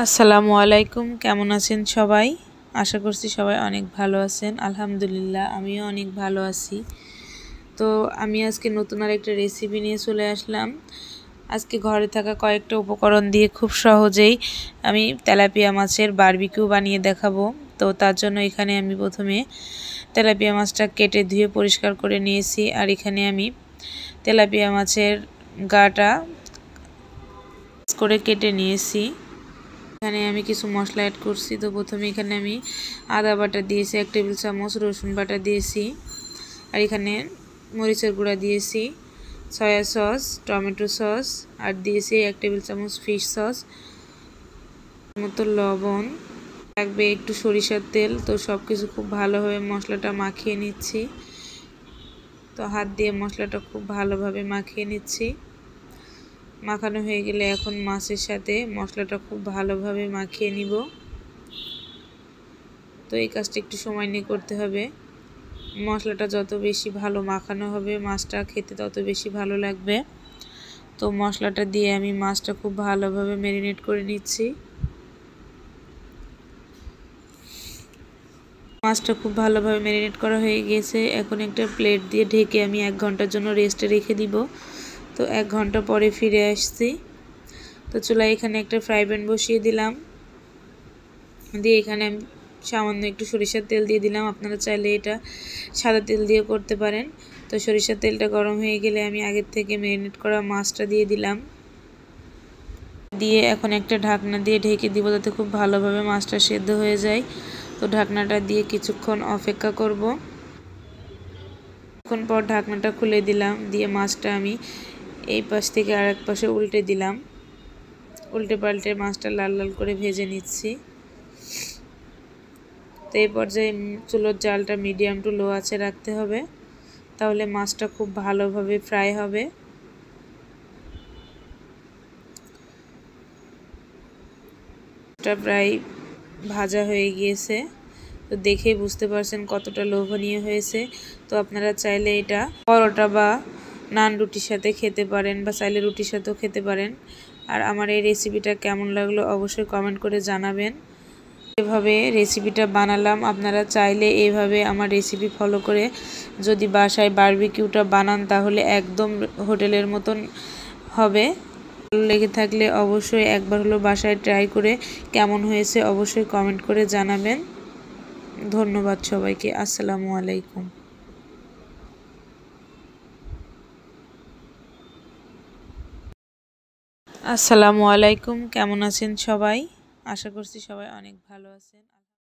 আসসালামু আলাইকুম, কেমন আছেন সবাই? আশা করছি সবাই অনেক ভালো আছেন। আলহামদুলিল্লাহ আমিও অনেক ভালো আছি। তো আমি আজকে নতুন আরেকটা রেসিপি নিয়ে চলে আসলাম। আজকে ঘরে থাকা কয়েকটা উপকরণ দিয়ে খুব সহজেই আমি তেলাপিয়া মাছের বারবিকিউ বানিয়ে দেখাবো। তো তার জন্য এখানে আমি প্রথমে তেলাপিয়া মাছটা কেটে ধুয়ে পরিষ্কার করে নিয়েছি। আর এখানে আমি তেলাপিয়া মাছের গাটা করে কেটে নিয়েছি। এখানে আমি কিছু মশলা অ্যাড করছি। তো প্রথমে এখানে আমি আদা বাটা দিয়েছি 1 টেবিল চামচ, রসুন বাটা দিয়েছি, আর এখানে মরিচের গুঁড়া দিয়েছি, সয়া সস, টমেটো সস, আর দিয়েছি 1 টেবিল চামচ ফিশ সস, মতো লবণ লাগবে, একটু সরিষার তেল। তো সব কিছু খুব ভালোভাবে মশলাটা মাখিয়ে নিচ্ছি। তো হাত দিয়ে মশলাটা খুব ভালোভাবে মাখিয়ে নিচ্ছি। মাখানো হয়ে গেলে এখন মাছের সাথে মশলাটা খুব ভালোভাবে মাখিয়ে নিব। তো এই কাজটা একটু সময় নিয়ে করতে হবে। মশলাটা যত বেশি ভালো মাখানো হবে মাছটা খেতে তত বেশি ভালো লাগবে। তো মশলাটা দিয়ে আমি মাছটা খুব ভালোভাবে ম্যারিনেট করে নিচ্ছি। মাছটা খুব ভালোভাবে ম্যারিনেট করা হয়ে গেছে। এখন একটা প্লেট দিয়ে ঢেকে আমি 1 ঘন্টার জন্য রেস্টে রেখে দিব। তো 1 ঘন্টা পরে ফিরে আসছি। তো চুলায় এখানে একটা ফ্রাই প্যান বসিয়ে দিলাম, দিয়ে এখানে আমি সামান্য একটু সরিষার তেল দিয়ে দিলাম। আপনারা চাইলে এটা সাদা তেল দিয়ে করতে পারেন। তো সরিষার তেলটা গরম হয়ে গেলে আমি আগের থেকে ম্যারিনেট করা মাছটা দিয়ে দিলাম। দিয়ে এখন একটা ঢাকনা দিয়ে ঢেকে দিব যাতে খুব ভালোভাবে মাছটা সেদ্ধ হয়ে যায়। তো ঢাকনাটা দিয়ে কিছুক্ষণ অপেক্ষা করব। কিছুক্ষণ পর ঢাকনাটা খুলে দিলাম, দিয়ে মাছটা আমি এই পাশ থেকে আরেক পাশে উল্টে দিলাম। উল্টে পাল্টে মাছটা লাল লাল করে ভেজে নিচ্ছি। তো এই পর্যায়ে চুলোর জালটা মিডিয়াম টু লো আঁচে রাখতে হবে, তাহলে মাছটা খুব ভালোভাবে ফ্রাই হবে। এটা প্রায় ভাজা হয়ে গিয়েছে। তো দেখেই বুঝতে পারছেন কতটা লোভনীয় হয়েছে। তো আপনারা চাইলে এটা পরোটা বা নান রুটির সাথে খেতে পারেন, বা চাইলে রুটির সাথেও খেতে পারেন। আর আমার এই রেসিপিটা কেমন লাগলো অবশ্যই কমেন্ট করে জানাবেন। এভাবে রেসিপিটা বানালাম। আপনারা চাইলে এইভাবে আমার রেসিপি ফলো করে যদি বাসায় বারবিকিউটা বানান তাহলে একদম হোটেলের মতন হবে। ভালো লেগে থাকলে অবশ্যই একবার হলো বাসায় ট্রাই করে কেমন হয়েছে অবশ্যই কমেন্ট করে জানাবেন। ধন্যবাদ সবাইকে। আসসালামু আলাইকুম। আসসালামু আলাইকুম, কেমন আছেন সবাই? আশা করছি সবাই অনেক ভালো আছেন।